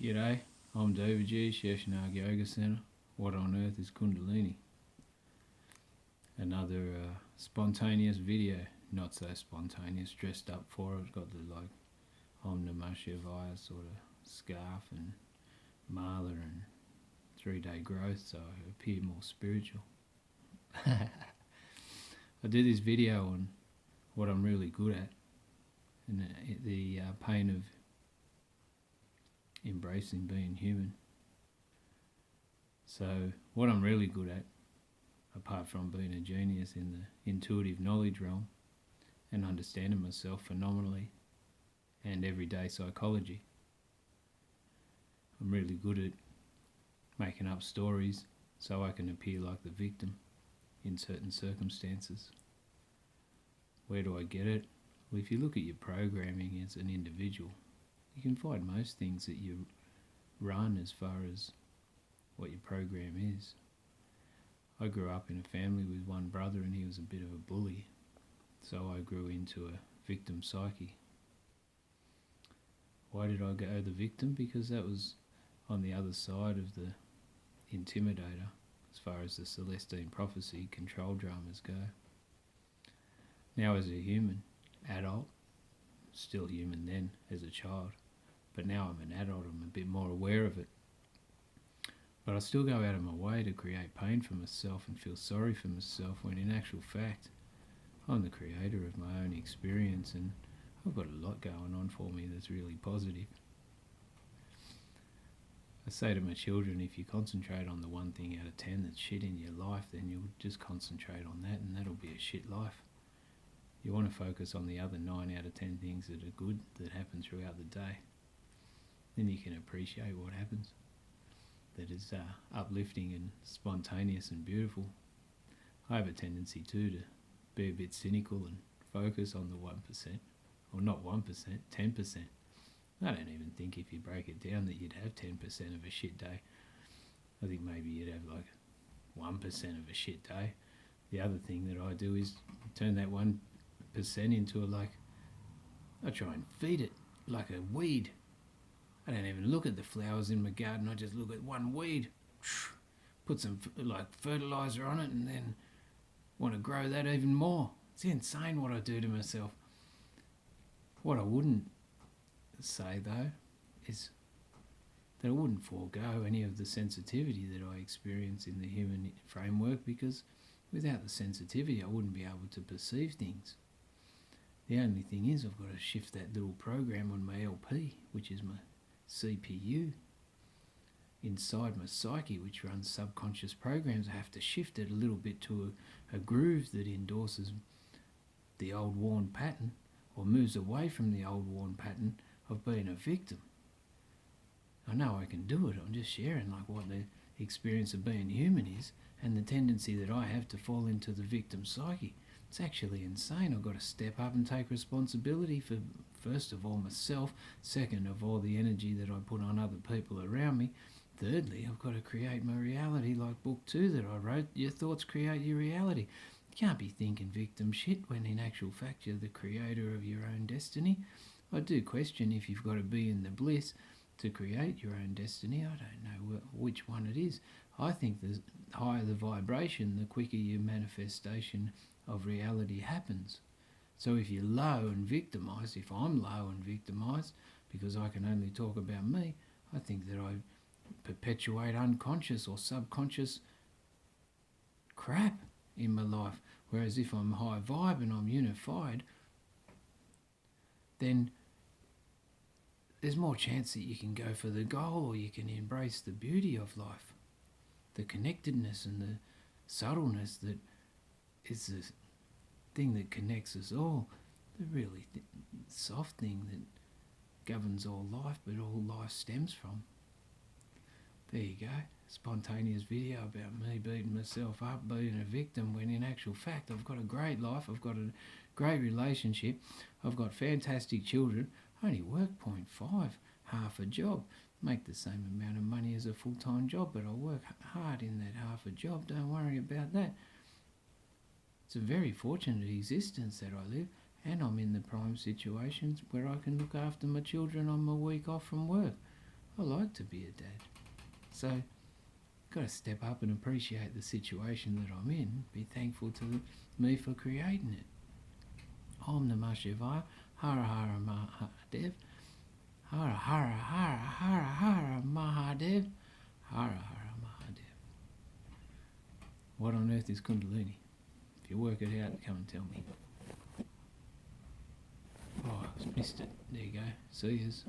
G'day, I'm omdevaji, Sheshanag Yoga Center. What on earth is Kundalini? Another spontaneous video, not so spontaneous, dressed up for it. Got the omdevaji sort of scarf and mala and 3-day growth, so I appear more spiritual. I did this video on what I'm really good at, and the pain of embracing being human. So what I'm really good at, apart from being a genius in the intuitive knowledge realm and understanding myself phenomenally and everyday psychology, I'm really good at making up stories so I can appear like the victim in certain circumstances. Where do I get it? Well, if you look at your programming as an individual, you can find most things that you run as far as what your program is. I grew up in a family with one brother and he was a bit of a bully, so I grew into a victim psyche. Why did I go the victim? Because that was on the other side of the intimidator as far as the Celestine prophecy control dramas go. Now as a human, adult, still human then as a child, but now I'm an adult, I'm a bit more aware of it. But I still go out of my way to create pain for myself and feel sorry for myself, when in actual fact I'm the creator of my own experience, and I've got a lot going on for me that's really positive. I say to my children, if you concentrate on the one thing out of 10 that's shit in your life, then you'll just concentrate on that and that'll be a shit life. You want to focus on the other 9 out of 10 things that are good that happen throughout the day. Then you can appreciate what happens. That is uplifting and spontaneous and beautiful. I have a tendency too to be a bit cynical and focus on the 1%, or not 1%, 10%. I don't even think if you break it down that you'd have 10% of a shit day. I think maybe you'd have like 1% of a shit day. The other thing that I do is turn that 1% into I try and feed it like a weed. I don't even look at the flowers in my garden, I just look at one weed, put some fertilizer on it, and then want to grow that even more. It's insane what I do to myself. What I wouldn't say though is that I wouldn't forego any of the sensitivity that I experience in the human framework, because without the sensitivity I wouldn't be able to perceive things. The only thing is I've got to shift that little program on my LP, which is my CPU inside my psyche, which runs subconscious programs. I have to shift it a little bit to a groove that endorses the old worn pattern, or moves away from the old worn pattern of being a victim. I know I can do it. I'm just sharing what the experience of being human is, and the tendency that I have to fall into the victim psyche. It's actually insane. I've got to step up and take responsibility for, first of all, myself, second of all, the energy that I put on other people around me. Thirdly, I've got to create my reality, like book 2 that I wrote, Your Thoughts Create Your Reality. You can't be thinking victim shit when in actual fact you're the creator of your own destiny. I do question if you've got to be in the bliss to create your own destiny. I don't know which one it is. I think the higher the vibration, the quicker your manifestation of reality happens. So if you're low and victimized, if I'm low and victimized because I can only talk about me, I think that I perpetuate unconscious or subconscious crap in my life. Whereas if I'm high vibe and I'm unified, then there's more chance that you can go for the goal, or you can embrace the beauty of life, the connectedness and the subtleness that is the thing that connects us all, the really soft thing that governs all life, but all life stems from. There you go. Spontaneous video about me beating myself up, being a victim, when in actual fact I've got a great life, I've got a great relationship, I've got fantastic children. I only work 0.5, half a job, make the same amount of money as a full-time job, but I work hard in that half a job. Don't worry about that. It's a very fortunate existence that I live, and I'm in the prime situations where I can look after my children on my week off from work. I like to be a dad. So got to step up and appreciate the situation that I'm in. Be thankful to me for creating it. Om Namah Shivaya, Hara Hara Mahadev, Hara Hara Hara Hara Hara Mahadev, Hara Hara Mahadev. What on earth is Kundalini? If you work it out, come and tell me. Oh, I've missed it. There you go. See yous.